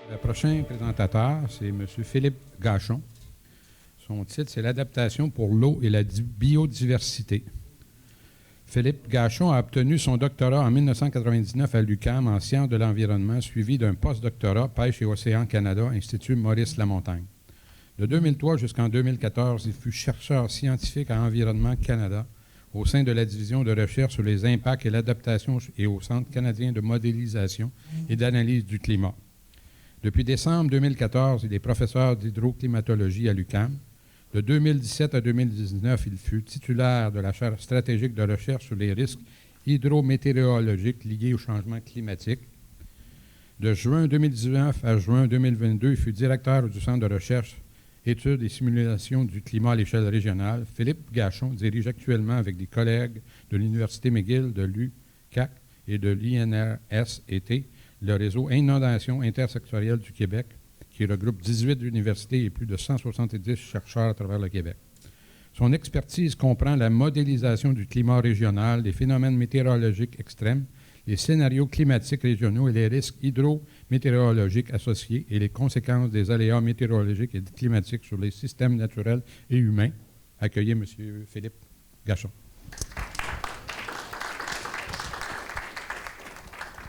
Le prochain présentateur, c'est M. Philippe Gachon. Son titre, c'est l'adaptation pour l'eau et la biodiversité. Philippe Gachon a obtenu son doctorat en 1999 à l'UQAM en sciences de l'environnement, suivi d'un post-doctorat Pêche et Océan Canada, Institut Maurice Lamontagne. De 2003 jusqu'en 2014, il fut chercheur scientifique à Environnement Canada au sein de la division de recherche sur les impacts et l'adaptation et au Centre canadien de modélisation et d'analyse du climat. Depuis décembre 2014, il est professeur d'hydroclimatologie à l'UQAM. De 2017 à 2019, il fut titulaire de la chaire stratégique de recherche sur les risques hydrométéorologiques liés au changement climatique. De juin 2019 à juin 2022, il fut directeur du Centre de recherche, études et simulations du climat à l'échelle régionale. Philippe Gachon dirige actuellement avec des collègues de l'Université McGill, de l'UQAC et de l'INRS-ET le réseau Inondation intersectorielle du Québec, qui regroupe 18 universités et plus de 170 chercheurs à travers le Québec. Son expertise comprend la modélisation du climat régional, les phénomènes météorologiques extrêmes, les scénarios climatiques régionaux et les risques hydrométéorologiques associés et les conséquences des aléas météorologiques et climatiques sur les systèmes naturels et humains. Accueillez M. Philippe Gachon.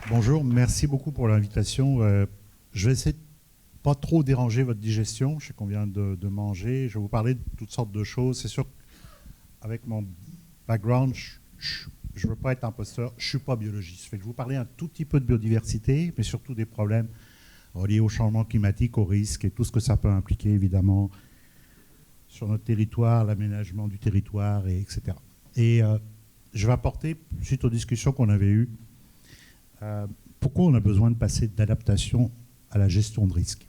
Bonjour, merci beaucoup pour l'invitation. Je vais essayer de pas trop déranger votre digestion. Je sais qu'on vient de manger. Je vais vous parler de toutes sortes de choses. C'est sûr qu'avec mon background, je ne veux pas être imposteur. Je ne suis pas biologiste. Je vais vous parler un tout petit peu de biodiversité, mais surtout des problèmes liés au changement climatique, aux risques et tout ce que ça peut impliquer, évidemment, sur notre territoire, l'aménagement du territoire, etc. Et je vais apporter, suite aux discussions qu'on avait eues, pourquoi on a besoin de passer d'adaptation à la gestion de risque.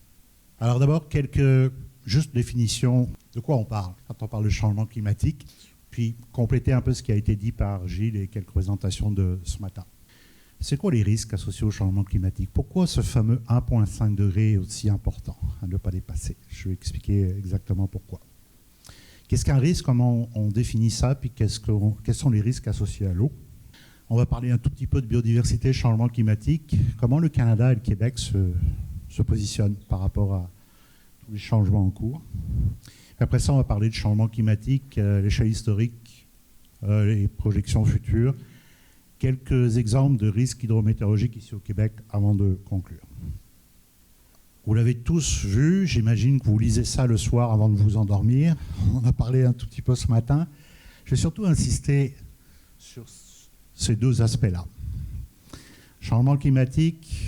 Alors d'abord, quelques juste définitions de quoi on parle quand on parle de changement climatique, puis compléter un peu ce qui a été dit par Gilles et quelques présentations de ce matin. C'est quoi les risques associés au changement climatique? Pourquoi ce fameux 1,5 degré est aussi important à ne pas dépasser? Je vais expliquer exactement pourquoi. Qu'est-ce qu'un risque? Comment on définit ça? Puis quels sont les risques associés à l'eau? On va parler un tout petit peu de biodiversité, changement climatique. Comment le Canada et le Québec se positionnent par rapport à tous les changements en cours. Après ça, on va parler de changement climatique, l'échelle historique, les projections futures. Quelques exemples de risques hydrométéorologiques ici au Québec avant de conclure. Vous l'avez tous vu, j'imagine que vous lisez ça le soir avant de vous endormir. On en a parlé un tout petit peu ce matin. Je vais surtout insister sur ces deux aspects-là. Changement climatique,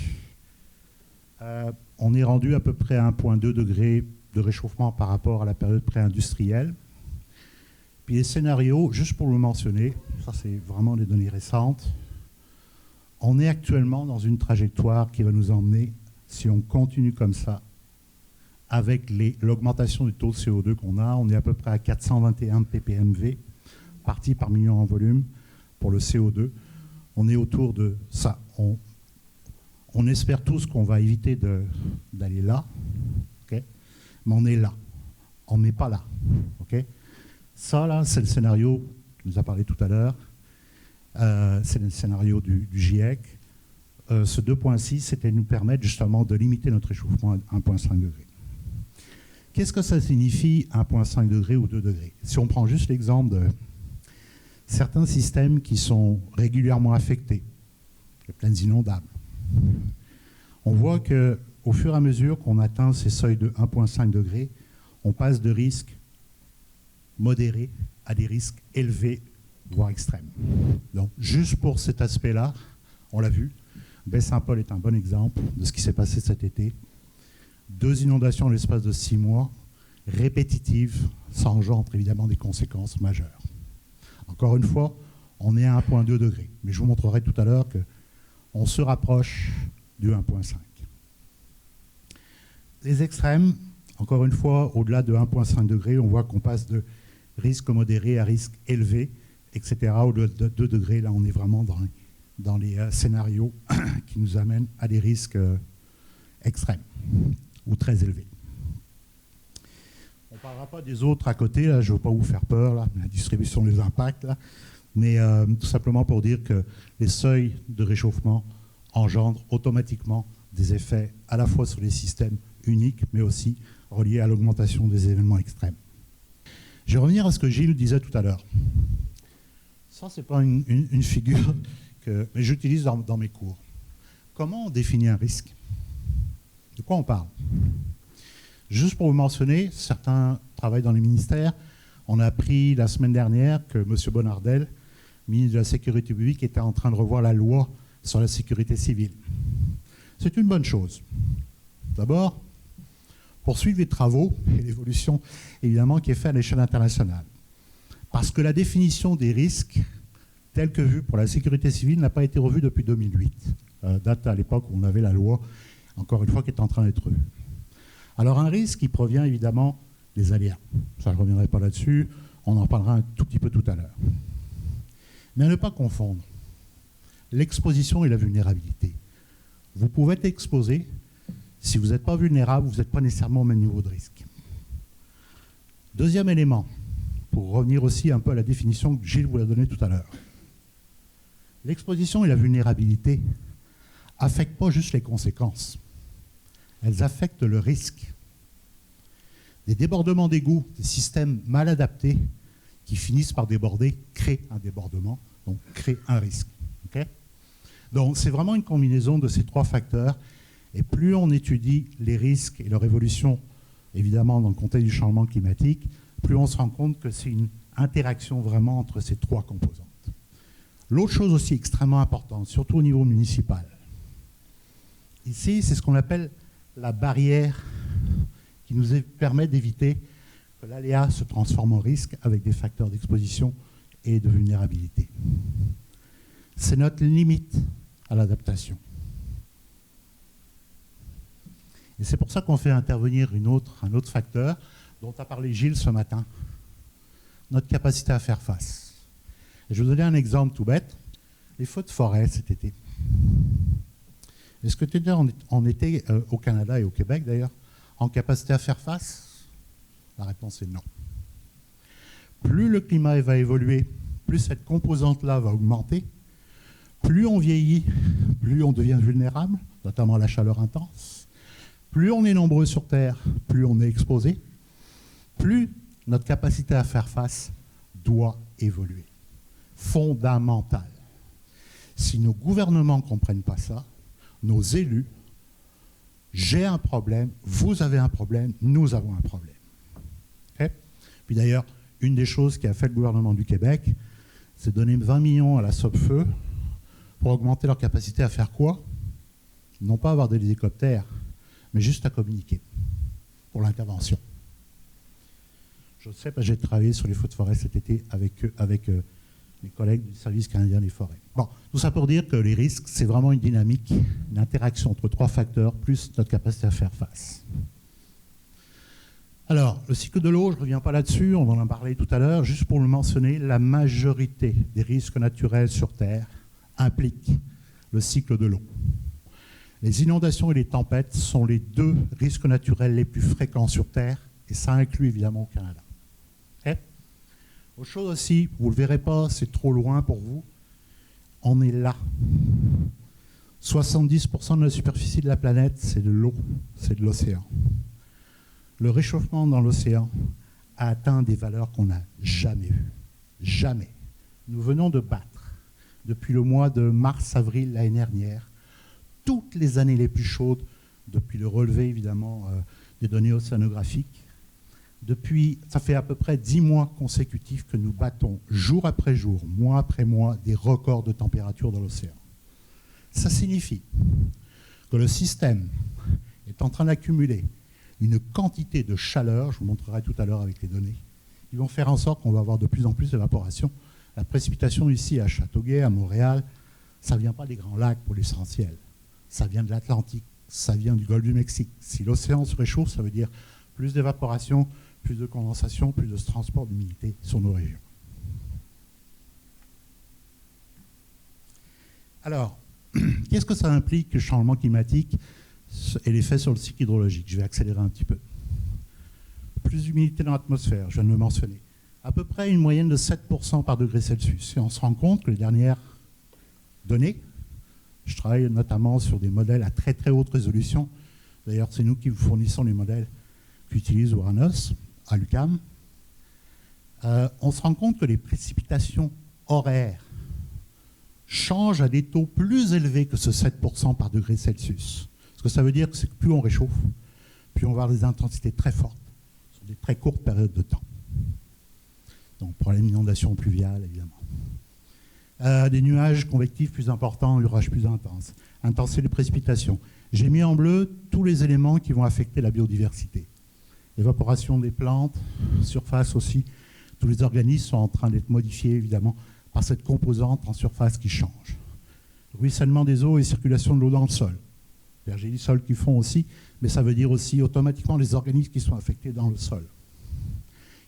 on est rendu à peu près à 1,2 degré de réchauffement par rapport à la période pré-industrielle. Puis les scénarios, juste pour le mentionner, ça c'est vraiment des données récentes, on est actuellement dans une trajectoire qui va nous emmener, si on continue comme ça, avec l'augmentation du taux de CO2 qu'on a, on est à peu près à 421 ppmv, partie par million en volume, pour le CO2, on est autour de ça. On espère tous qu'on va éviter d'aller là, okay? Mais on est là. On n'est pas là. Okay? Ça, là, c'est le scénario qui nous a parlé tout à l'heure. C'est le scénario du GIEC. Ce 2,6, c'était nous permettre justement de limiter notre réchauffement à 1,5 degré. Qu'est-ce que ça signifie 1,5 degré ou 2 degrés? Si on prend juste l'exemple de certains systèmes qui sont régulièrement affectés, les plaines inondables, on voit qu'au fur et à mesure qu'on atteint ces seuils de 1,5 degré, on passe de risques modérés à des risques élevés, voire extrêmes. Donc, juste pour cet aspect-là, on l'a vu, Baie-Saint-Paul est un bon exemple de ce qui s'est passé cet été. 2 inondations en l'espace de 6 mois, répétitives, ça engendre évidemment des conséquences majeures. Encore une fois, on est à 1,2 degré. Mais je vous montrerai tout à l'heure qu'on se rapproche du 1,5. Les extrêmes, encore une fois, au-delà de 1,5 degré, on voit qu'on passe de risque modéré à risque élevé, etc. Au-delà de 2 degrés, là, on est vraiment dans les scénarios qui nous amènent à des risques extrêmes ou très élevés. parlera pas des autres à côté, là, je ne veux pas vous faire peur, là, la distribution des impacts, là, mais tout simplement pour dire que les seuils de réchauffement engendrent automatiquement des effets à la fois sur les systèmes uniques, mais aussi reliés à l'augmentation des événements extrêmes. Je vais revenir à ce que Gilles disait tout à l'heure. Ça, ce n'est pas une figure que j'utilise dans mes cours. Comment on définit un risque? De quoi on parle? Juste pour vous mentionner, certains travaillent dans les ministères. On a appris la semaine dernière que M. Bonnardel, ministre de la Sécurité publique, était en train de revoir la loi sur la sécurité civile. C'est une bonne chose. D'abord, poursuivre les travaux et l'évolution, évidemment, qui est faite à l'échelle internationale. Parce que la définition des risques, telle que vue pour la sécurité civile, n'a pas été revue depuis 2008. Date à l'époque où on avait la loi, encore une fois, qui est en train d'être revue. Alors un risque qui provient évidemment des aléas. Ça, je ne reviendrai pas là-dessus, on en parlera un tout petit peu tout à l'heure. Mais à ne pas confondre l'exposition et la vulnérabilité. Vous pouvez être exposé, si vous n'êtes pas vulnérable, vous n'êtes pas nécessairement au même niveau de risque. Deuxième élément, pour revenir aussi un peu à la définition que Gilles vous a donnée tout à l'heure. L'exposition et la vulnérabilité n'affectent pas juste les conséquences. Elles affectent le risque. Des débordements d'égouts, des systèmes mal adaptés qui finissent par déborder, créent un débordement, donc créent un risque. Okay? Donc c'est vraiment une combinaison de ces trois facteurs. Et plus on étudie les risques et leur évolution, évidemment dans le contexte du changement climatique, plus on se rend compte que c'est une interaction vraiment entre ces trois composantes. L'autre chose aussi extrêmement importante, surtout au niveau municipal, ici c'est ce qu'on appelle la barrière qui nous permet d'éviter que l'aléa se transforme en risque avec des facteurs d'exposition et de vulnérabilité. C'est notre limite à l'adaptation. Et c'est pour ça qu'on fait intervenir un autre facteur dont a parlé Gilles ce matin, notre capacité à faire face. Et je vais vous donner un exemple tout bête, les feux de forêt cet été. Est-ce que tu étais en été au Canada et au Québec d'ailleurs en capacité à faire face? La réponse est non. Plus le climat va évoluer, plus cette composante-là va augmenter, plus on vieillit, plus on devient vulnérable, notamment à la chaleur intense, plus on est nombreux sur Terre, plus on est exposé, plus notre capacité à faire face doit évoluer. Fondamental. Si nos gouvernements ne comprennent pas ça, nos élus, j'ai un problème, vous avez un problème, nous avons un problème. Okay? Puis d'ailleurs, une des choses qu'a fait le gouvernement du Québec, c'est donner 20 millions à la Sopfeu pour augmenter leur capacité à faire quoi? Non pas avoir des hélicoptères, mais juste à communiquer pour l'intervention. Je sais parce que j'ai travaillé sur les feux de forêt cet été avec mes collègues du Service canadien des forêts. Bon, tout ça pour dire que les risques, c'est vraiment une dynamique, une interaction entre trois facteurs, plus notre capacité à faire face. Alors, le cycle de l'eau, je ne reviens pas là-dessus, on en a parlé tout à l'heure, juste pour le mentionner, la majorité des risques naturels sur Terre impliquent le cycle de l'eau. Les inondations et les tempêtes sont les deux risques naturels les plus fréquents sur Terre, et ça inclut évidemment au Canada. Okay? Autre chose aussi, vous ne le verrez pas, c'est trop loin pour vous, on est là. 70% de la superficie de la planète, c'est de l'eau, c'est de l'océan. Le réchauffement dans l'océan a atteint des valeurs qu'on n'a jamais vues. Jamais. Nous venons de battre, depuis le mois de mars-avril l'année dernière, toutes les années les plus chaudes, depuis le relevé évidemment des données océanographiques. Depuis, ça fait à peu près 10 mois consécutifs que nous battons jour après jour, mois après mois, des records de température dans l'océan. Ça signifie que le système est en train d'accumuler une quantité de chaleur, je vous montrerai tout à l'heure avec les données, qui vont faire en sorte qu'on va avoir de plus en plus d'évaporation. La précipitation ici à Châteauguay, à Montréal, ça ne vient pas des Grands Lacs pour l'essentiel. Ça vient de l'Atlantique, ça vient du Golfe du Mexique. Si l'océan se réchauffe, ça veut dire plus d'évaporation, plus de condensation, plus de transport d'humidité sur nos régions. Alors, qu'est-ce que ça implique, le changement climatique et l'effet sur le cycle hydrologique? Je vais accélérer un petit peu. plus d'humidité dans l'atmosphère, je viens de le mentionner. À peu près une moyenne de 7% par degré Celsius. Et on se rend compte que les dernières données, je travaille notamment sur des modèles à très très haute résolution. D'ailleurs, c'est nous qui vous fournissons les modèles qu'utilise Oranos à l'UQAM. On se rend compte que les précipitations horaires changent à des taux plus élevés que ce 7% par degré Celsius. Ce que ça veut dire, c'est que plus on réchauffe, plus on va avoir des intensités très fortes sur des très courtes périodes de temps. Donc, problème d'inondation pluviale, évidemment. Des nuages convectifs plus importants, l'orage plus intense, intensité des précipitations. J'ai mis en bleu tous les éléments qui vont affecter la biodiversité. L'évaporation des plantes, surface aussi. Tous les organismes sont en train d'être modifiés, évidemment, par cette composante en surface qui change. Ruissellement des eaux et circulation de l'eau dans le sol. J'ai des sols qui font aussi, mais ça veut dire aussi automatiquement les organismes qui sont affectés dans le sol.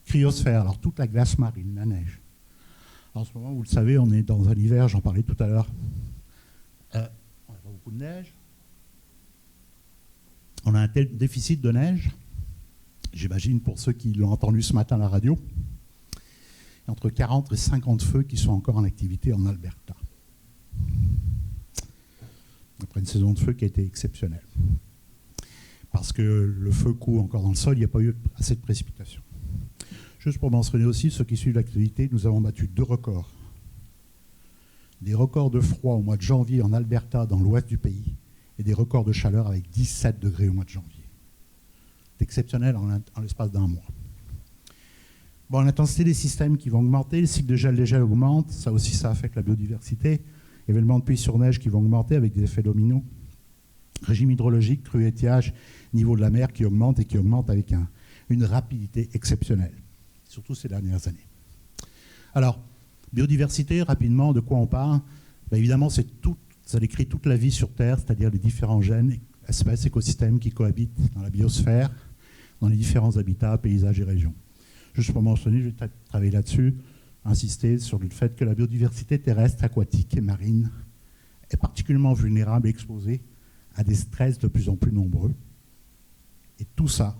Cryosphère, alors toute la glace marine, la neige. En ce moment, vous le savez, on est dans un hiver, j'en parlais tout à l'heure. On n'a pas beaucoup de neige. On a un tel déficit de neige, j'imagine pour ceux qui l'ont entendu ce matin à la radio, entre 40 et 50 feux qui sont encore en activité en Alberta. Après une saison de feu qui a été exceptionnelle. Parce que le feu coud encore dans le sol, il n'y a pas eu assez de précipitations. Juste pour mentionner aussi, ceux qui suivent l'activité, nous avons battu 2 records. Des records de froid au mois de janvier en Alberta, dans l'ouest du pays, et des records de chaleur avec 17 degrés au mois de janvier. C'est exceptionnel en l'espace d'un mois. Bon, l'intensité des systèmes qui vont augmenter, le cycle de gel des gels augmente, ça aussi ça affecte la biodiversité, événements de pluie sur neige qui vont augmenter avec des effets dominos, régime hydrologique, crue, étiage, niveau de la mer qui augmente et qui augmente avec une rapidité exceptionnelle, surtout ces dernières années. Alors, biodiversité, rapidement, de quoi on parle? Ben, évidemment, ça décrit toute la vie sur Terre, c'est-à-dire les différents gènes, espèces, écosystèmes qui cohabitent dans la biosphère, dans les différents habitats, paysages et régions. Juste pour mentionner, je vais travailler là-dessus, insister sur le fait que la biodiversité terrestre, aquatique et marine est particulièrement vulnérable et exposée à des stress de plus en plus nombreux. Et tout ça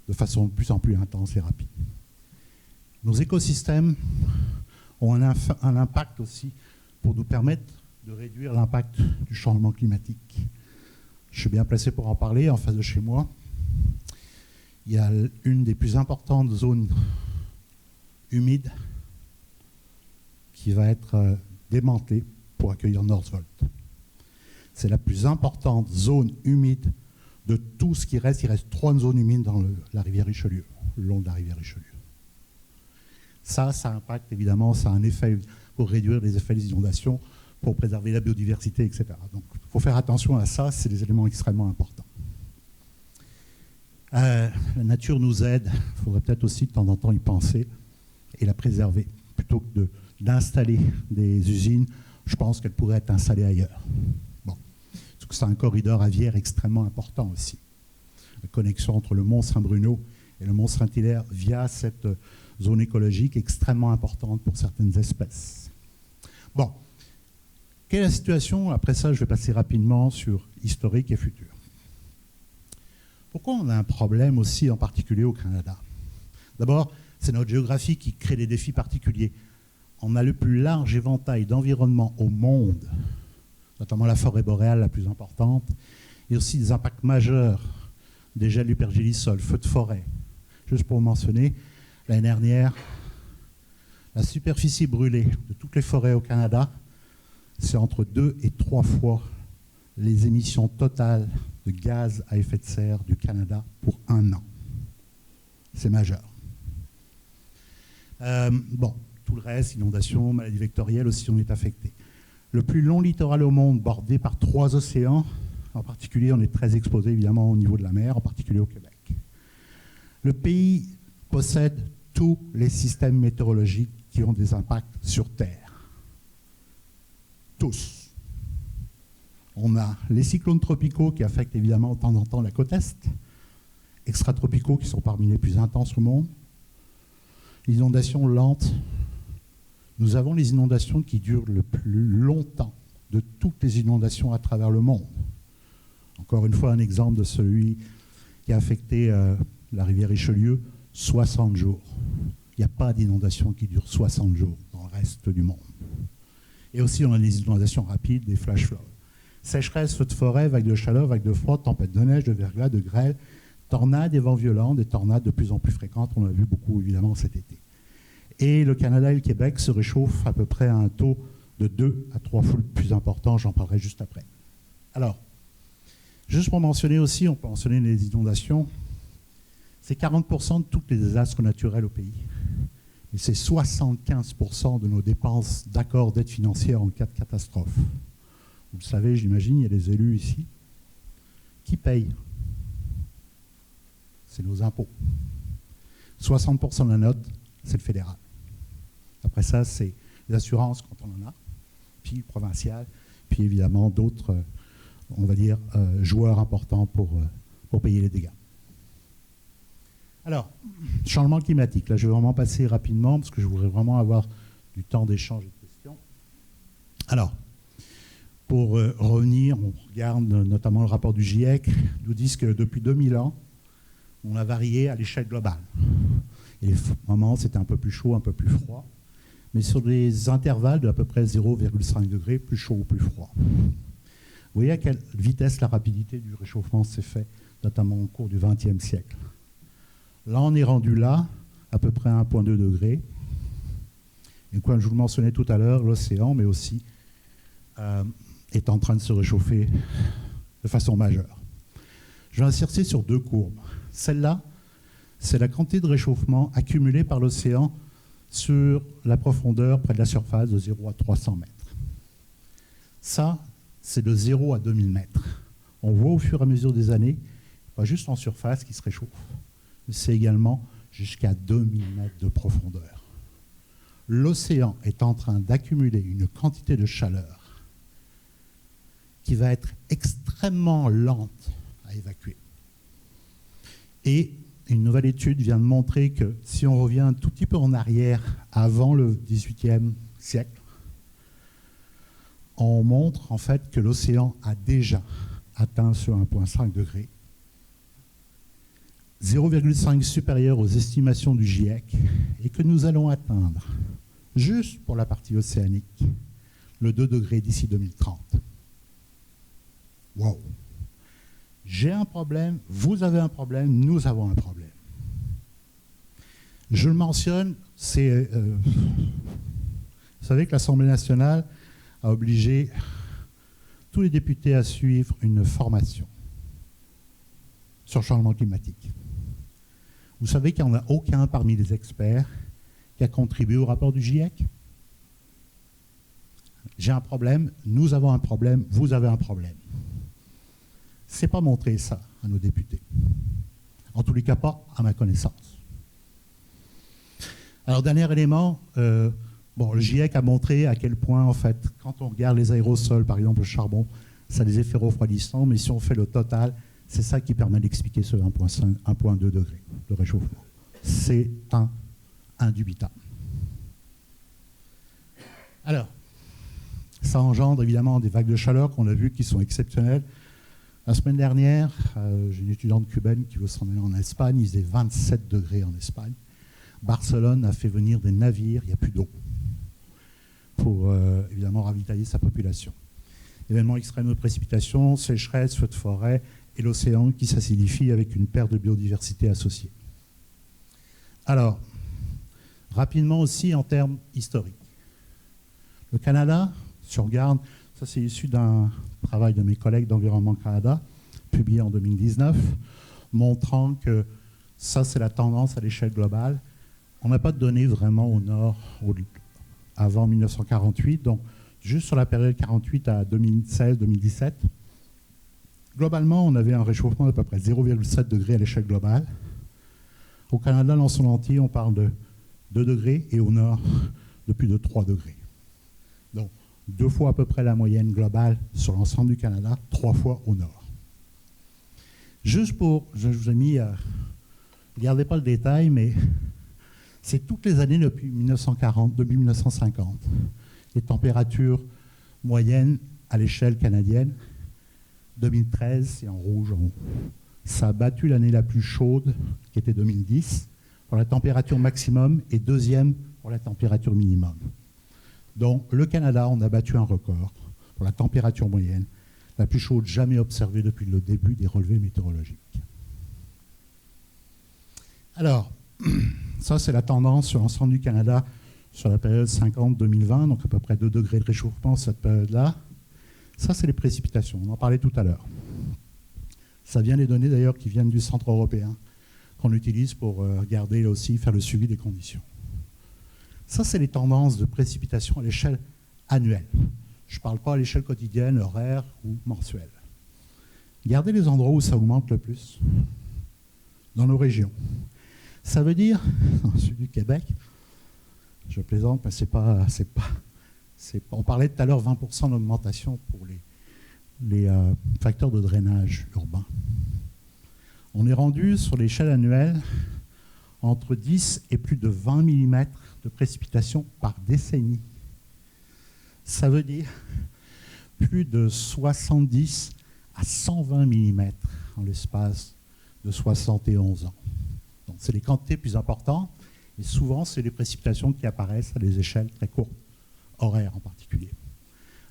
de façon de plus en plus intense et rapide. Nos écosystèmes ont un impact aussi pour nous permettre de réduire l'impact du changement climatique. Je suis bien placé pour en parler. En face de chez moi, il y a une des plus importantes zones humides qui va être démantelée pour accueillir Northvolt. C'est la plus importante zone humide de tout ce qui reste. Il reste 3 zones humides dans la rivière Richelieu, le long de la rivière Richelieu. Ça impacte évidemment, ça a un effet pour réduire les effets des inondations, pour préserver la biodiversité, etc. Donc il faut faire attention à ça, c'est des éléments extrêmement importants. La nature nous aide, il faudrait peut-être aussi de temps en temps y penser et la préserver. Plutôt que d'installer des usines, je pense qu'elles pourraient être installées ailleurs. Bon. C'est un corridor aviaire extrêmement important aussi. La connexion entre le mont Saint-Bruno et le mont Saint-Hilaire via cette zone écologique extrêmement importante pour certaines espèces. Bon. Quelle est la situation? Après ça, je vais passer rapidement sur historique et futur. Pourquoi on a un problème aussi en particulier au Canada? D'abord, c'est notre géographie qui crée des défis particuliers. On a le plus large éventail d'environnements au monde, notamment la forêt boréale la plus importante, et aussi des impacts majeurs des gels du pergélisol, feux de forêt. Juste pour mentionner, l'année dernière, la superficie brûlée de toutes les forêts au Canada, c'est entre 2 et 3 fois les émissions totales de gaz à effet de serre du Canada pour 1 an. C'est majeur. Bon, tout le reste, inondations, maladies vectorielles aussi, on est affecté. Le plus long littoral au monde, bordé par 3 océans, en particulier, on est très exposé évidemment au niveau de la mer, en particulier au Québec. Le pays possède tous les systèmes météorologiques qui ont des impacts sur Terre. Tous. On a les cyclones tropicaux qui affectent évidemment de temps en temps la côte Est, extratropicaux qui sont parmi les plus intenses au monde, les inondations lentes. Nous avons les inondations qui durent le plus longtemps de toutes les inondations à travers le monde. Encore une fois, un exemple de celui qui a affecté la rivière Richelieu, 60 jours. Il n'y a pas d'inondation qui dure 60 jours dans le reste du monde. Et aussi, on a des inondations rapides, des flash floods. Sécheresse, feux de forêt, vagues de chaleur, vagues de froid, tempêtes de neige, de verglas, de grêle, tornades et vents violents, des tornades de plus en plus fréquentes. On en a vu beaucoup, évidemment, cet été. Et le Canada et le Québec se réchauffent à peu près à un taux de 2 à 3 fois plus important. J'en parlerai juste après. Alors, juste pour mentionner aussi, on peut mentionner les inondations. C'est 40% de tous les désastres naturels au pays. Et c'est 75% de nos dépenses d'accord d'aide financière en cas de catastrophe. Vous le savez, j'imagine, il y a des élus ici. Qui payent? C'est nos impôts. 60% de la note, c'est le fédéral. Après ça, c'est les assurances quand on en a, puis le provincial, puis évidemment d'autres, on va dire, joueurs importants pour payer les dégâts. Alors, changement climatique. Là, je vais vraiment passer rapidement parce que je voudrais vraiment avoir du temps d'échange et de questions. Alors, pour revenir, on regarde notamment le rapport du GIEC, nous disent que depuis 2000 ans, on a varié à l'échelle globale. Et les moments, c'était un peu plus chaud, un peu plus froid, mais sur des intervalles de à peu près 0,5 degrés, plus chaud ou plus froid. Vous voyez à quelle vitesse la rapidité du réchauffement s'est fait, notamment au cours du XXe siècle. Là, on est rendu là, à peu près à 1,2 degré. Et comme je vous le mentionnais tout à l'heure, l'océan, mais aussi, est en train de se réchauffer de façon majeure. Je vais insister sur deux courbes. Celle-là, c'est la quantité de réchauffement accumulée par l'océan sur la profondeur près de la surface de 0 à 300 mètres. Ça, c'est de 0 à 2000 mètres. On voit au fur et à mesure des années, pas juste en surface qui se réchauffe, mais c'est également jusqu'à 2000 mètres de profondeur. L'océan est en train d'accumuler une quantité de chaleur qui va être extrêmement lente à évacuer. Et une nouvelle étude vient de montrer que si on revient un tout petit peu en arrière, avant le XVIIIe siècle, on montre en fait que l'océan a déjà atteint ce 1,5 degré, 0,5 supérieur aux estimations du GIEC, et que nous allons atteindre, juste pour la partie océanique, le 2 degrés d'ici 2030. Wow! J'ai un problème, vous avez un problème, nous avons un problème. Je le mentionne, c'est... vous savez que l'Assemblée nationale a obligé tous les députés à suivre une formation sur le changement climatique. Vous savez qu'il n'y en a aucun parmi les experts qui a contribué au rapport du GIEC? J'ai un problème, nous avons un problème, vous avez un problème. C'est pas montrer ça à nos députés. En tous les cas, pas à ma connaissance. Alors, dernier élément, le GIEC a montré à quel point, en fait, quand on regarde les aérosols, par exemple le charbon, ça a des effets refroidissants, mais si on fait le total, c'est ça qui permet d'expliquer ce 1,2 degré de réchauffement. C'est indubitable. Alors, ça engendre évidemment des vagues de chaleur qu'on a vues qui sont exceptionnelles. La semaine dernière, j'ai une étudiante cubaine qui veut s'en aller en Espagne. Il faisait 27 degrés en Espagne. Barcelone a fait venir des navires, il n'y a plus d'eau, pour évidemment ravitailler sa population. Événements extrêmes de précipitations, sécheresse, feux de forêt et l'océan qui s'acidifie avec une perte de biodiversité associée. Alors, rapidement aussi en termes historiques. Le Canada, si on regarde, ça c'est issu d'un travail de mes collègues d'Environnement Canada, publié en 2019, montrant que ça c'est la tendance à l'échelle globale. On n'a pas de données vraiment au nord avant 1948, donc juste sur la période 48 à 2016-2017. Globalement, on avait un réchauffement d'à peu près 0,7 degrés à l'échelle globale. Au Canada, dans son entier, on parle de 2 degrés et au nord, de plus de 3 degrés. Donc, 2 fois à peu près la moyenne globale sur l'ensemble du Canada, 3 fois au nord. Juste pour, je vous ai mis, regardez pas le détail, mais c'est toutes les années depuis 1940, depuis 1950. Les températures moyennes à l'échelle canadienne, 2013, c'est en rouge en haut. Ça a battu l'année la plus chaude, qui était 2010. pour la température maximum et deuxième pour la température minimum. Donc le Canada, on a battu un record pour la température moyenne, la plus chaude jamais observée depuis le début des relevés météorologiques. Alors, ça c'est la tendance sur l'ensemble du Canada sur la période 50-2020, donc à peu près 2 degrés de réchauffement cette période-là. Ça c'est les précipitations, on en parlait tout à l'heure. Ça vient des données d'ailleurs qui viennent du centre européen, qu'on utilise pour regarder aussi, faire le suivi des conditions. Ça c'est les tendances de précipitations à l'échelle annuelle. Je ne parle pas à l'échelle quotidienne, horaire ou mensuelle. Regardez les endroits où ça augmente le plus dans nos régions. Ça veut dire, dans celui du Québec, je plaisante, mais on parlait tout à l'heure 20% d'augmentation pour les facteurs de drainage urbain. On est rendu sur l'échelle annuelle entre 10 et plus de 20 mm de précipitations par décennie. Ça veut dire plus de 70 à 120 mm en l'espace de 71 ans. Donc c'est les quantités plus importantes et souvent c'est les précipitations qui apparaissent à des échelles très courtes, horaires en particulier.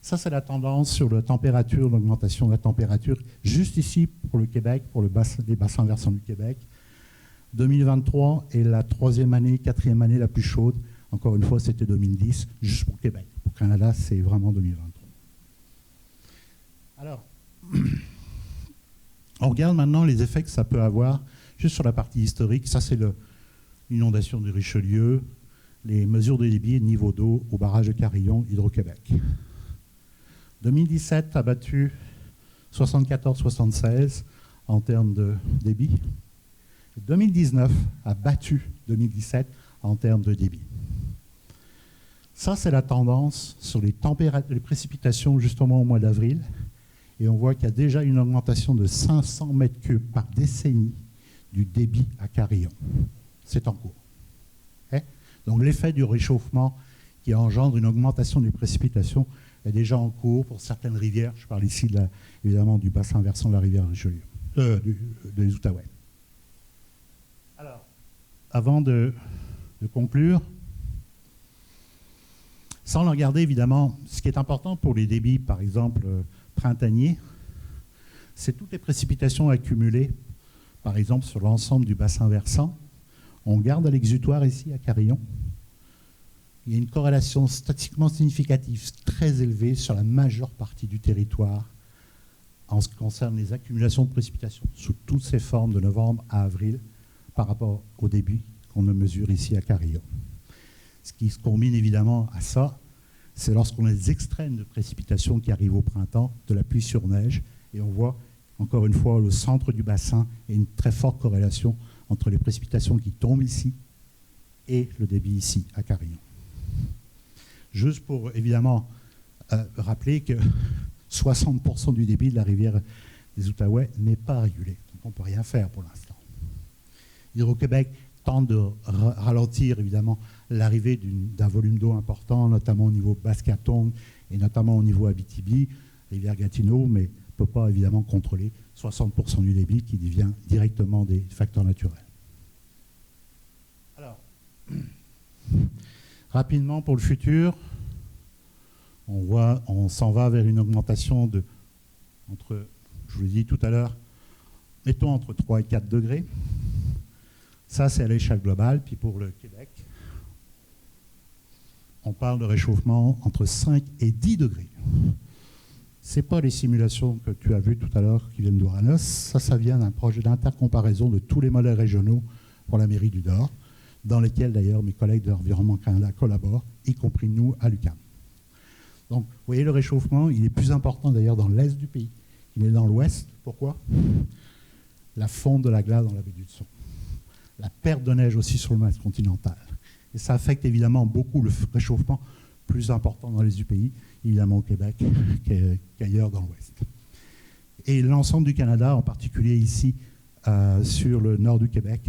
Ça c'est la tendance sur la température, l'augmentation de la température, juste ici pour le Québec, pour les bassins versants du Québec. 2023 est la 4e année la plus chaude. Encore une fois, c'était 2010, juste pour le Québec. Pour le Canada, c'est vraiment 2023. Alors, on regarde maintenant les effets que ça peut avoir, juste sur la partie historique. Ça, c'est l'inondation du Richelieu, les mesures de débit et de niveau d'eau au barrage de Carillon, Hydro-Québec. 2017 a battu 74-76 en termes de débit. 2019 a battu 2017 en termes de débit. Ça, c'est la tendance sur les précipitations justement au mois d'avril. Et on voit qu'il y a déjà une augmentation de 500 mètres cubes par décennie du débit à Carillon. C'est en cours. Okay? Donc l'effet du réchauffement qui engendre une augmentation des précipitations est déjà en cours pour certaines rivières. Je parle ici évidemment du bassin versant de la rivière Richelieu, des Outaouais. Alors, avant de conclure, sans regarder évidemment, ce qui est important pour les débits, par exemple, printaniers, c'est toutes les précipitations accumulées, par exemple, sur l'ensemble du bassin versant. On regarde à l'exutoire ici, à Carillon. Il y a une corrélation statistiquement significative très élevée sur la majeure partie du territoire en ce qui concerne les accumulations de précipitations sous toutes ces formes de novembre à avril par rapport au débit qu'on mesure ici à Carillon. Ce qui se combine évidemment à ça, c'est lorsqu'on a des extrêmes de précipitations qui arrivent au printemps, de la pluie sur neige, et on voit encore une fois le centre du bassin et une très forte corrélation entre les précipitations qui tombent ici et le débit ici à Carillon. Juste pour évidemment rappeler que 60% du débit de la rivière des Outaouais n'est pas régulé, donc on ne peut rien faire pour l'instant. Hydro-Québec tente de ralentir évidemment l'arrivée d'un volume d'eau important, notamment au niveau Basse-Katong et notamment au niveau Abitibi, rivière Gatineau, mais ne peut pas évidemment contrôler 60% du débit qui vient directement des facteurs naturels. Alors, rapidement pour le futur, on s'en va vers une augmentation entre, je vous l'ai dit tout à l'heure, mettons entre 3 et 4 degrés. Ça, c'est à l'échelle globale. Puis pour le Québec, on parle de réchauffement entre 5 et 10 degrés. Ce n'est pas les simulations que tu as vues tout à l'heure qui viennent d'Ouranos. Ça vient d'un projet d'intercomparaison de tous les modèles régionaux pour l'Amérique du Nord, dans lesquels d'ailleurs mes collègues de l'Environnement Canada collaborent, y compris nous à l'UQAM. Donc, vous voyez, le réchauffement, il est plus important d'ailleurs dans l'est du pays qu'il est dans l'ouest. Pourquoi ? La fonte de la glace dans la baie d'Hudson. La perte de neige aussi sur le masse continental. Et ça affecte évidemment beaucoup le réchauffement plus important dans l'est du pays, évidemment au Québec qu'ailleurs dans l'ouest. Et l'ensemble du Canada, en particulier ici sur le nord du Québec,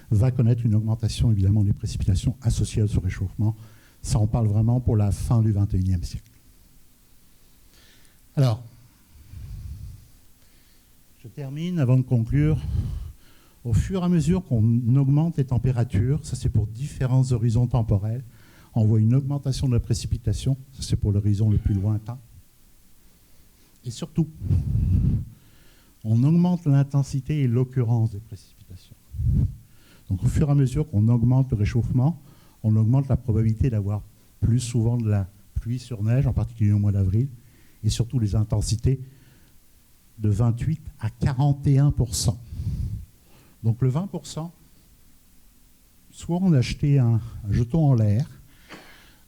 va connaître une augmentation évidemment des précipitations associées à ce réchauffement. Ça, on parle vraiment pour la fin du XXIe siècle. Alors, je termine avant de conclure. Au fur et à mesure qu'on augmente les températures, ça c'est pour différents horizons temporels, on voit une augmentation de la précipitation, ça c'est pour l'horizon le plus lointain. Et surtout, on augmente l'intensité et l'occurrence des précipitations. Donc au fur et à mesure qu'on augmente le réchauffement, on augmente la probabilité d'avoir plus souvent de la pluie sur neige, en particulier au mois d'avril, et surtout les intensités de 28 à 41%. Donc le 20%, soit on a acheté un jeton en l'air,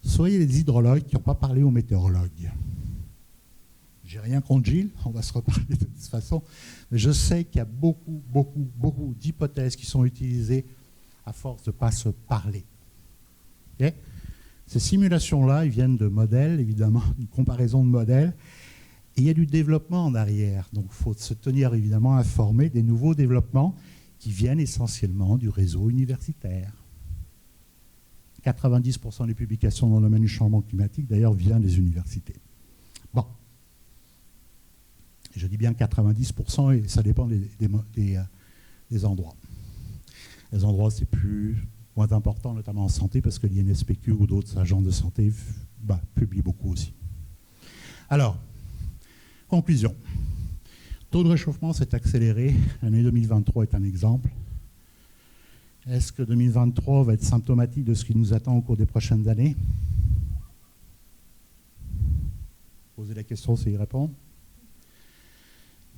soit il y a des hydrologues qui n'ont pas parlé aux météorologues. J'ai rien contre Gilles, on va se reparler de toute façon, mais je sais qu'il y a beaucoup d'hypothèses qui sont utilisées à force de ne pas se parler. Okay? Ces simulations-là, ils viennent de modèles, évidemment, une comparaison de modèles, et il y a du développement en arrière. Donc il faut se tenir évidemment informé des nouveaux développements qui viennent essentiellement du réseau universitaire. 90% des publications dans le domaine du changement climatique, d'ailleurs, viennent des universités. Bon. Je dis bien 90% et ça dépend des endroits. Les endroits, c'est moins important, notamment en santé, parce que l'INSPQ ou d'autres agences de santé publient beaucoup aussi. Alors, conclusion. Le taux de réchauffement s'est accéléré. L'année 2023 est un exemple. Est-ce que 2023 va être symptomatique de ce qui nous attend au cours des prochaines années? Posez la question, c'est y répondre.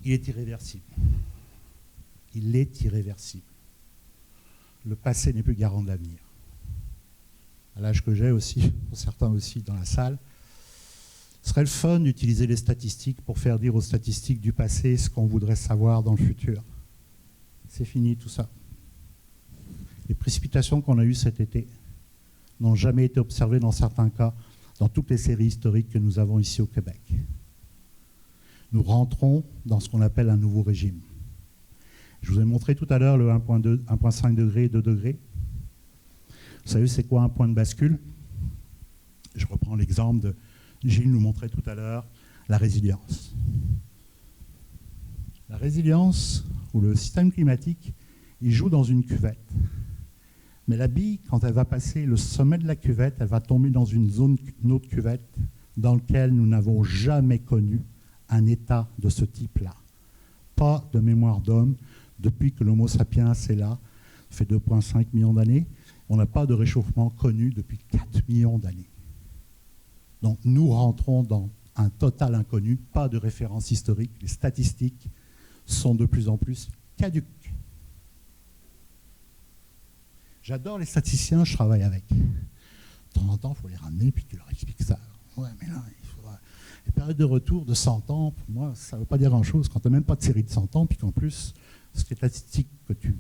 Il est irréversible. Il est irréversible. Le passé n'est plus garant de l'avenir. À l'âge que j'ai aussi, pour certains aussi dans la salle, ce serait le fun d'utiliser les statistiques pour faire dire aux statistiques du passé ce qu'on voudrait savoir dans le futur. C'est fini tout ça. Les précipitations qu'on a eues cet été n'ont jamais été observées dans certains cas dans toutes les séries historiques que nous avons ici au Québec. Nous rentrons dans ce qu'on appelle un nouveau régime. Je vous ai montré tout à l'heure le 1,5 degré et 2 degrés. Vous savez, c'est quoi un point de bascule? Je reprends l'exemple de Gilles nous montrait tout à l'heure, la résilience. La résilience, ou le système climatique, il joue dans une cuvette. Mais la bille, quand elle va passer le sommet de la cuvette, elle va tomber dans une autre cuvette dans laquelle nous n'avons jamais connu un état de ce type-là. Pas de mémoire d'homme depuis que l'Homo sapiens est là, ça fait 2,5 millions d'années. On n'a pas de réchauffement connu depuis 4 millions d'années. Donc nous rentrons dans un total inconnu, pas de référence historique. Les statistiques sont de plus en plus caduques. J'adore les statisticiens, je travaille avec. De temps en temps, il faut les ramener puis tu leur expliques ça. Ouais, mais là, il faudra... Les périodes de retour de 100 ans, pour moi, ça ne veut pas dire grand-chose. Quand tu n'as même pas de série de 100 ans, puis qu'en plus, ce qui est statistique que tu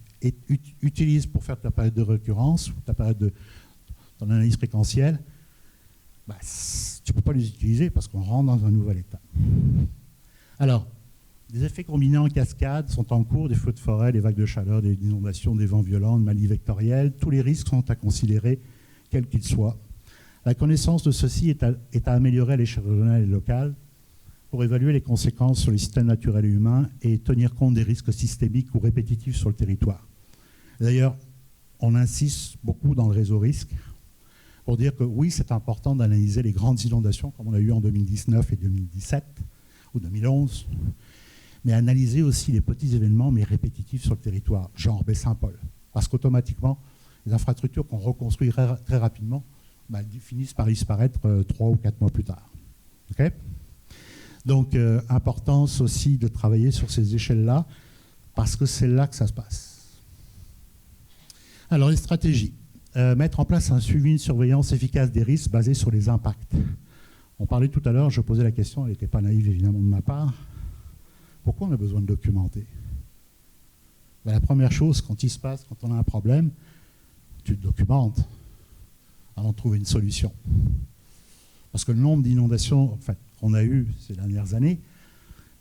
utilises pour faire ta période de récurrence ou ta période de ton analyse fréquentielle, tu ne peux pas les utiliser parce qu'on rentre dans un nouvel état. Alors, des effets combinés en cascade sont en cours, des feux de forêt, des vagues de chaleur, des inondations, des vents violents, des maladies vectorielles. Tous les risques sont à considérer, quels qu'ils soient. La connaissance de ceci est à améliorer à l'échelle régionale et locale pour évaluer les conséquences sur les systèmes naturels et humains et tenir compte des risques systémiques ou répétitifs sur le territoire. D'ailleurs, on insiste beaucoup dans le réseau risque pour dire que oui, c'est important d'analyser les grandes inondations comme on a eu en 2019 et 2017 ou 2011, mais analyser aussi les petits événements mais répétitifs sur le territoire, genre Baie-Saint-Paul. Parce qu'automatiquement, les infrastructures qu'on reconstruit très rapidement finissent par disparaître 3 ou 4 mois plus tard. Okay? Donc, importance aussi de travailler sur ces échelles-là, parce que c'est là que ça se passe. Alors, les stratégies. Mettre en place un suivi, une surveillance efficace des risques basés sur les impacts. On parlait tout à l'heure, je posais la question, elle n'était pas naïve évidemment de ma part. Pourquoi on a besoin de documenter? La première chose, quand on a un problème, tu le documentes avant de trouver une solution. Parce que le nombre d'inondations qu'on a eues ces dernières années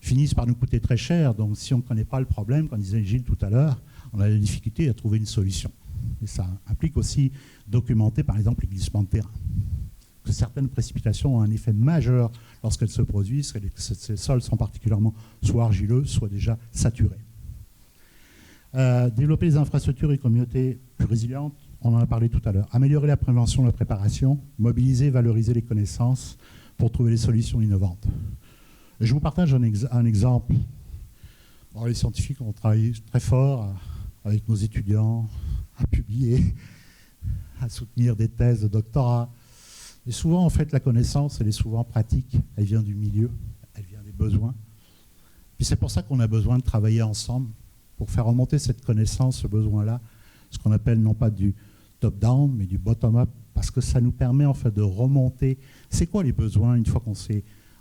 finissent par nous coûter très cher. Donc si on ne connaît pas le problème, comme disait Gilles tout à l'heure, on a des difficultés à trouver une solution. Et ça implique aussi documenter par exemple les glissements de terrain. Que certaines précipitations ont un effet majeur lorsqu'elles se produisent, que ces sols sont particulièrement soit argileux, soit déjà saturés. Développer les infrastructures et communautés plus résilientes, on en a parlé tout à l'heure. Améliorer la prévention, la préparation, mobiliser, valoriser les connaissances pour trouver des solutions innovantes. Je vous partage un exemple. Bon, les scientifiques ont travaillé très fort avec nos étudiants à publier, à soutenir des thèses de doctorat. Et souvent, en fait, la connaissance, elle est souvent pratique. Elle vient du milieu, elle vient des besoins. Puis c'est pour ça qu'on a besoin de travailler ensemble pour faire remonter cette connaissance, ce besoin-là, ce qu'on appelle non pas du top-down, mais du bottom-up, parce que ça nous permet en fait de remonter. C'est quoi les besoins une fois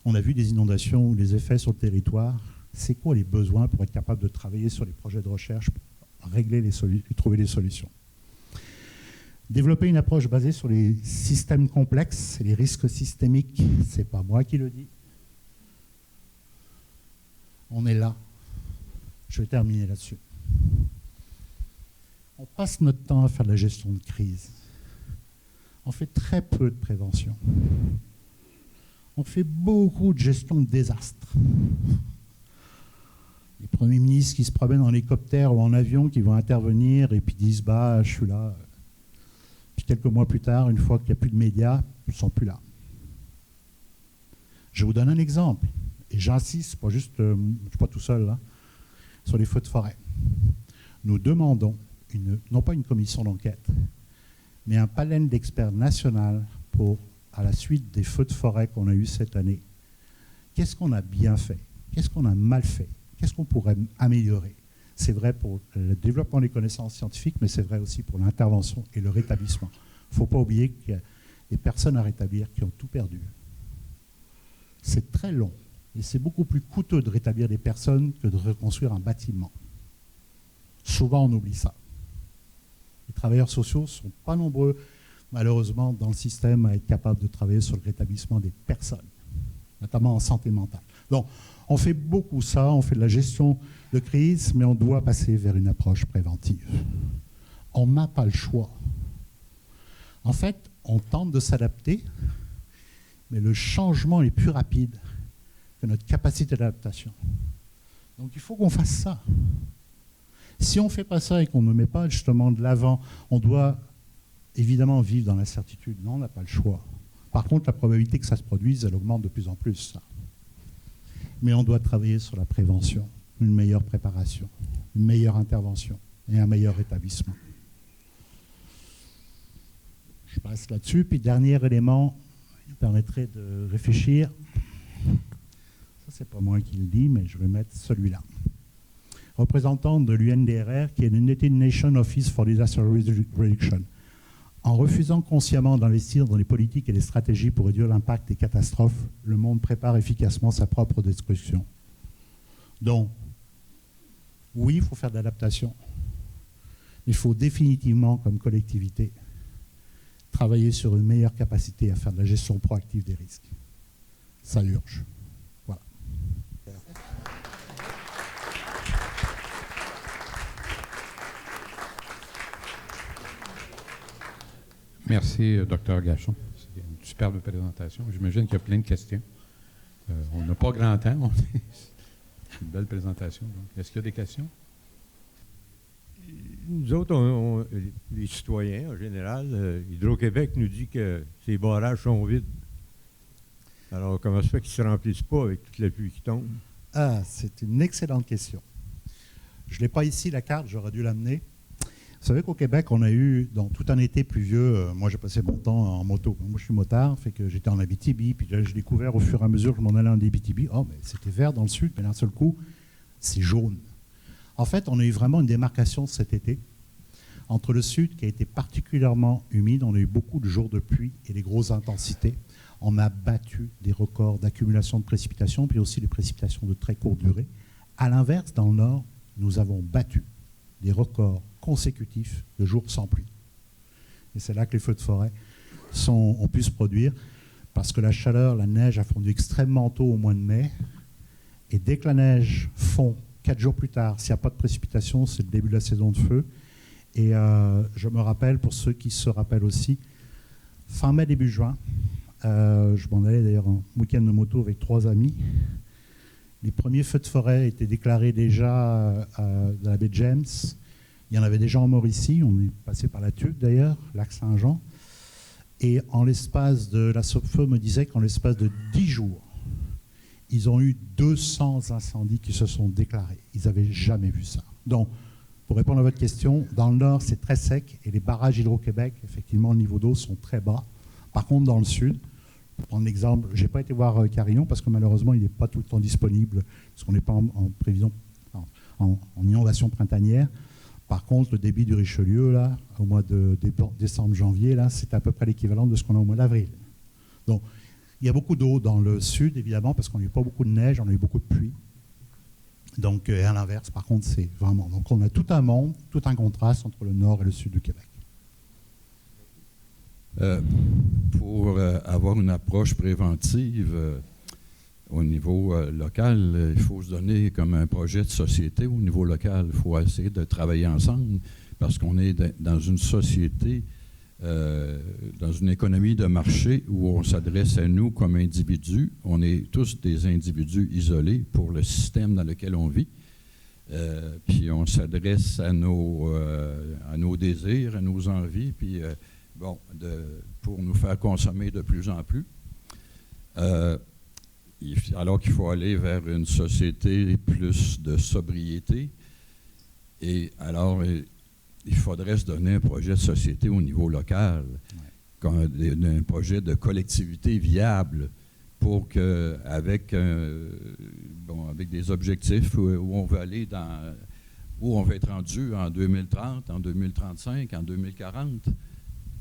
on a vu des inondations ou des effets sur le territoire? C'est quoi les besoins pour être capable de travailler sur les projets de recherche, pour régler et trouver les solutions? Développer une approche basée sur les systèmes complexes et les risques systémiques, c'est pas moi qui le dis. On est là. Je vais terminer là-dessus. On passe notre temps à faire de la gestion de crise. On fait très peu de prévention. On fait beaucoup de gestion de désastre. Les premiers ministres qui se promènent en hélicoptère ou en avion, qui vont intervenir et puis disent « bah, je suis là ». Puis quelques mois plus tard, une fois qu'il n'y a plus de médias, ils ne sont plus là. Je vous donne un exemple. Et j'insiste, pas juste, je ne suis pas tout seul là, sur les feux de forêt. Nous demandons, non pas une commission d'enquête, mais un panel d'experts national à la suite des feux de forêt qu'on a eus cette année. Qu'est-ce qu'on a bien fait? Qu'est-ce qu'on a mal fait? Qu'est-ce qu'on pourrait améliorer? C'est vrai pour le développement des connaissances scientifiques, mais c'est vrai aussi pour l'intervention et le rétablissement. Il ne faut pas oublier qu'il y a des personnes à rétablir qui ont tout perdu. C'est très long. Et c'est beaucoup plus coûteux de rétablir des personnes que de reconstruire un bâtiment. Souvent, on oublie ça. Les travailleurs sociaux ne sont pas nombreux, malheureusement, dans le système à être capables de travailler sur le rétablissement des personnes, notamment en santé mentale. Donc, on fait beaucoup ça, on fait de la gestion de crise, mais on doit passer vers une approche préventive. On n'a pas le choix. En fait, on tente de s'adapter, mais le changement est plus rapide que notre capacité d'adaptation. Donc il faut qu'on fasse ça. Si on ne fait pas ça et qu'on ne met pas justement de l'avant, on doit évidemment vivre dans l'incertitude. Non, on n'a pas le choix. Par contre, la probabilité que ça se produise, elle augmente de plus en plus. Ça. Mais on doit travailler sur la prévention, une meilleure préparation, une meilleure intervention et un meilleur rétablissement. Je passe là-dessus. Puis dernier élément, il permettrait de réfléchir. Ça, c'est pas moi qui le dis, mais je vais mettre celui-là. Représentant de l'UNDRR, qui est l'United Nations Office for Disaster Reduction. En refusant consciemment d'investir dans les politiques et les stratégies pour réduire l'impact des catastrophes, le monde prépare efficacement sa propre destruction. Donc, oui, il faut faire de l'adaptation. Il faut définitivement, comme collectivité, travailler sur une meilleure capacité à faire de la gestion proactive des risques. Ça urge. Voilà. Merci, Dr Gachon. C'est une superbe présentation. J'imagine qu'il y a plein de questions. On n'a pas grand temps. C'est une belle présentation. Est-ce qu'il y a des questions? Nous autres, les citoyens en général, Hydro-Québec nous dit que ces barrages sont vides. Alors, comment ça fait qu'ils ne se remplissent pas avec toute la pluie qui tombe? Ah, c'est une excellente question. Je n'ai pas ici la carte, j'aurais dû l'amener. Vous savez qu'au Québec, on a eu, dans tout un été pluvieux, moi j'ai passé mon temps en moto. Moi je suis motard, fait que j'étais en Abitibi, puis là j'ai découvert au fur et à mesure que je m'en allais en Abitibi, oh mais c'était vert dans le sud, mais d'un seul coup, c'est jaune. En fait, on a eu vraiment une démarcation cet été entre le sud qui a été particulièrement humide, on a eu beaucoup de jours de pluie et des grosses intensités. On a battu des records d'accumulation de précipitations, puis aussi des précipitations de très courte durée. À l'inverse, dans le nord, nous avons battu des records consécutifs de jours sans pluie. Et c'est là que les feux de forêt ont pu se produire, parce que la chaleur, la neige a fondu extrêmement tôt au mois de mai, et dès que la neige fond 4 jours plus tard, s'il n'y a pas de précipitation, c'est le début de la saison de feu. Et je me rappelle, pour ceux qui se rappellent aussi, fin mai, début juin, je m'en allais d'ailleurs en week-end de moto avec 3 amis. Les premiers feux de forêt étaient déclarés déjà dans la baie James. Il y en avait déjà en Mauricie, on est passé par la Tuque d'ailleurs, lac Saint-Jean. Et en l'espace de, la SOPFE me disait qu'en l'espace de 10 jours, ils ont eu 200 incendies qui se sont déclarés. Ils n'avaient jamais vu ça. Donc, pour répondre à votre question, dans le nord, c'est très sec et les barrages Hydro-Québec, effectivement, le niveau d'eau sont très bas. Par contre, dans le sud, pour prendre l'exemple, je n'ai pas été voir Carillon parce que malheureusement, il n'est pas tout le temps disponible parce qu'on n'est pas en prévision, en inondation printanière. Par contre, le débit du Richelieu, là, au mois de décembre-janvier, là, c'est à peu près l'équivalent de ce qu'on a au mois d'avril. Donc, il y a beaucoup d'eau dans le sud, évidemment, parce qu'on n'a eu pas beaucoup de neige, on a eu beaucoup de pluie. Donc, à l'inverse, par contre, c'est vraiment... Donc, on a tout un monde, tout un contraste entre le nord et le sud du Québec. Pour avoir une approche préventive au niveau local, il faut se donner comme un projet de société au niveau local. Il faut essayer de travailler ensemble parce qu'on est dans une société, dans une économie de marché où on s'adresse à nous comme individus. On est tous des individus isolés pour le système dans lequel on vit. Puis on s'adresse à nos désirs, à nos envies, puis pour nous faire consommer de plus en plus. Alors qu'il faut aller vers une société plus de sobriété. Et alors, il faudrait se donner un projet de société au niveau local, un projet de collectivité viable pour que, avec des objectifs où on veut aller où on va être rendu en 2030, en 2035, en 2040.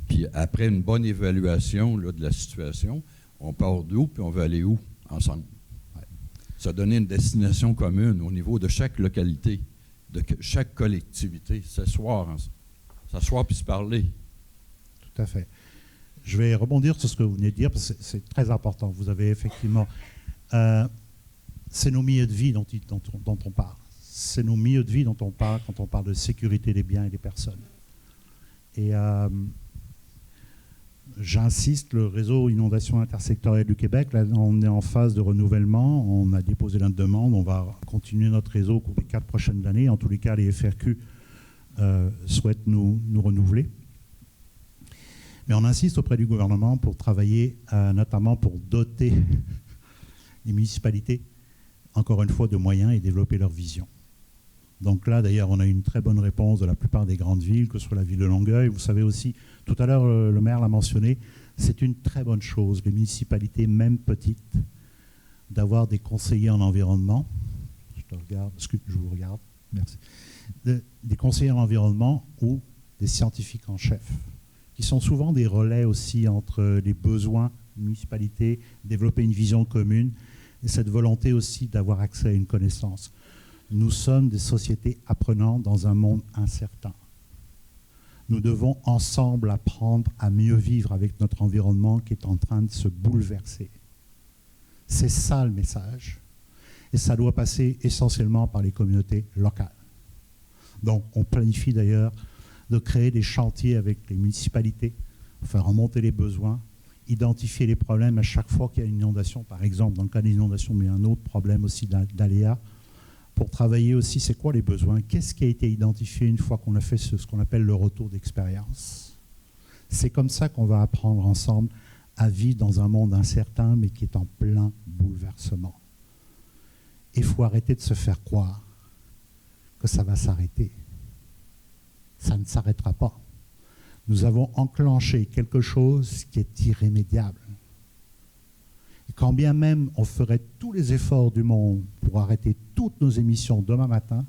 Puis après une bonne évaluation là, de la situation, on part d'où puis on veut aller où ensemble. Ouais. Ça donner une destination commune au niveau de chaque localité, de chaque collectivité, s'asseoir puis se parler. Tout à fait. Je vais rebondir sur ce que vous venez de dire, parce que c'est très important. Vous avez effectivement... c'est nos milieux de vie dont on parle. C'est nos milieux de vie dont on parle quand on parle de sécurité des biens et des personnes. Et j'insiste, le réseau inondation intersectorielle du Québec, là, on est en phase de renouvellement. On a déposé notre demande. On va continuer notre réseau au cours des 4 prochaines années. En tous les cas, les FRQ souhaitent nous renouveler. Mais on insiste auprès du gouvernement pour travailler, notamment pour doter les municipalités, encore une fois, de moyens et développer leur vision. Donc là, d'ailleurs, on a eu une très bonne réponse de la plupart des grandes villes, que ce soit la ville de Longueuil. Vous savez aussi, tout à l'heure, le maire l'a mentionné, c'est une très bonne chose, les municipalités, même petites, d'avoir des conseillers en environnement. Je vous regarde, merci. Des conseillers en environnement ou des scientifiques en chef, qui sont souvent des relais aussi entre les besoins des municipalités, développer une vision commune, et cette volonté aussi d'avoir accès à une connaissance. Nous sommes des sociétés apprenantes dans un monde incertain. Nous devons ensemble apprendre à mieux vivre avec notre environnement qui est en train de se bouleverser. C'est ça le message. Et ça doit passer essentiellement par les communautés locales. Donc on planifie d'ailleurs de créer des chantiers avec les municipalités, faire remonter les besoins, identifier les problèmes à chaque fois qu'il y a une inondation, par exemple, dans le cas des inondations, mais un autre problème aussi d'aléas, pour travailler aussi, c'est quoi les besoins? Qu'est-ce qui a été identifié une fois qu'on a fait ce qu'on appelle le retour d'expérience? C'est comme ça qu'on va apprendre ensemble à vivre dans un monde incertain, mais qui est en plein bouleversement. Il faut arrêter de se faire croire que ça va s'arrêter. Ça ne s'arrêtera pas. Nous avons enclenché quelque chose qui est irrémédiable. Et quand bien même on ferait tous les efforts du monde pour arrêter toutes nos émissions demain matin,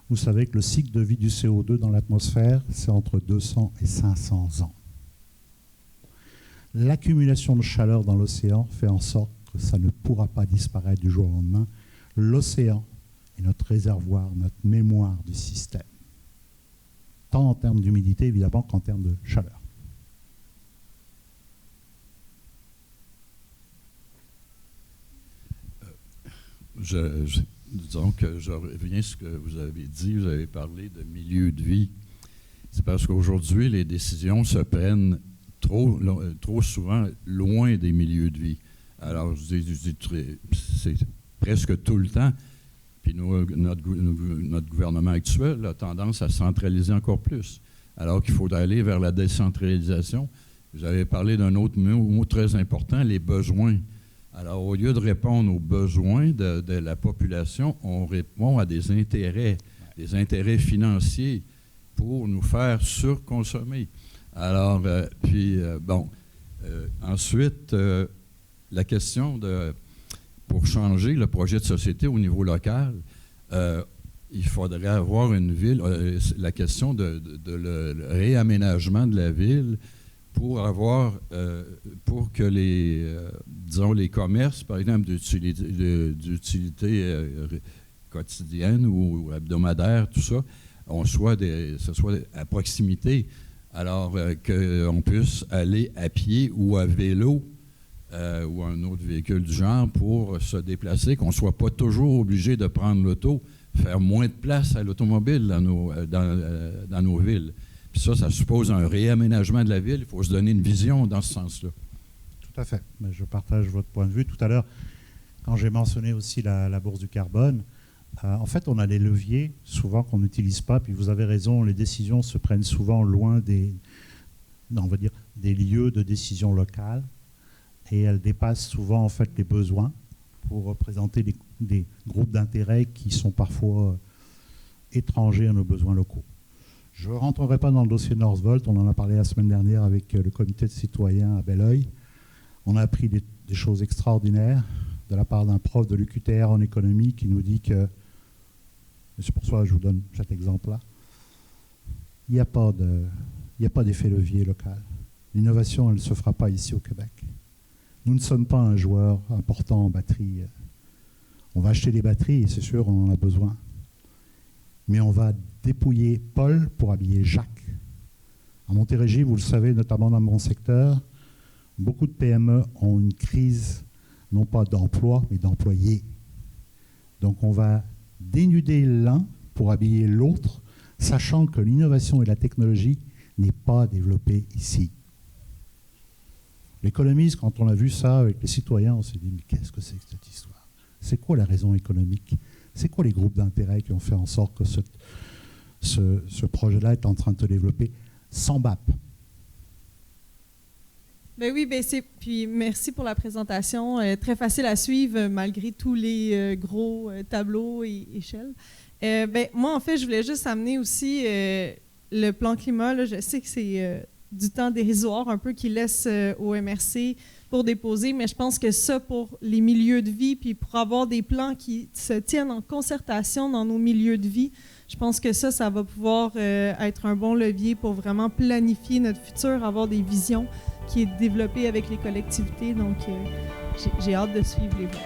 vous savez que le cycle de vie du CO2 dans l'atmosphère, c'est entre 200 et 500 ans. L'accumulation de chaleur dans l'océan fait en sorte que ça ne pourra pas disparaître du jour au lendemain. L'océan est notre réservoir, notre mémoire du système. Tant en termes d'humidité, évidemment, qu'en termes de chaleur. Disons que je reviens à ce que vous avez dit, vous avez parlé de milieu de vie. C'est parce qu'aujourd'hui, les décisions se prennent trop souvent loin des milieux de vie. Alors, je dis c'est presque tout le temps, Puis notre gouvernement actuel a tendance à centraliser encore plus, alors qu'il faudrait aller vers la décentralisation. Vous avez parlé d'un autre mot très important, les besoins. Alors, au lieu de répondre aux besoins de la population, on répond à des intérêts financiers pour nous faire surconsommer. Alors, ensuite, la question pour changer le projet de société au niveau local, il faudrait avoir une ville, la question de le réaménagement de la ville pour que les commerces, par exemple, d'utilité quotidienne ou hebdomadaire, tout ça, ce soit à proximité. Alors qu'on puisse aller à pied ou à vélo ou un autre véhicule du genre pour se déplacer, qu'on ne soit pas toujours obligé de prendre l'auto, faire moins de place à l'automobile dans nos villes. Puis ça suppose un réaménagement de la ville. Il faut se donner une vision dans ce sens-là. Tout à fait. Mais je partage votre point de vue. Tout à l'heure, quand j'ai mentionné aussi la bourse du carbone, en fait, on a des leviers souvent qu'on n'utilise pas. Puis vous avez raison, les décisions se prennent souvent loin des lieux de décision locales. Et elles dépassent souvent en fait les besoins pour représenter des groupes d'intérêt qui sont parfois étrangers à nos besoins locaux. Je ne rentrerai pas dans le dossier Northvolt, on en a parlé la semaine dernière avec le comité de citoyens à Belleuil. On a appris des choses extraordinaires de la part d'un prof de l'UQTR en économie qui nous dit que, et c'est pour ça que je vous donne cet exemple-là, il n'y a pas d'effet levier local. L'innovation, elle ne se fera pas ici au Québec. Nous ne sommes pas un joueur important en batterie. On va acheter des batteries, et c'est sûr, on en a besoin. Mais on va dépouiller Paul pour habiller Jacques. À Montérégie, vous le savez, notamment dans mon secteur, beaucoup de PME ont une crise, non pas d'emploi, mais d'employés. Donc on va dénuder l'un pour habiller l'autre, sachant que l'innovation et la technologie n'est pas développée ici. L'économiste, quand on a vu ça avec les citoyens, on s'est dit, mais qu'est-ce que c'est que cette histoire? C'est quoi la raison économique? C'est quoi les groupes d'intérêt qui ont fait en sorte que ce projet-là est en train de se développer sans BAP? Ben oui, puis merci pour la présentation. Très facile à suivre malgré tous les gros tableaux et échelles. Moi, en fait, je voulais juste amener aussi le plan climat. Là, je sais que c'est du temps dérisoire un peu qu'il laisse au MRC pour déposer, mais je pense que ça, pour les milieux de vie, puis pour avoir des plans qui se tiennent en concertation dans nos milieux de vie, je pense que ça va pouvoir être un bon levier pour vraiment planifier notre futur, avoir des visions qui est développée avec les collectivités. Donc, j'ai hâte de suivre les votes.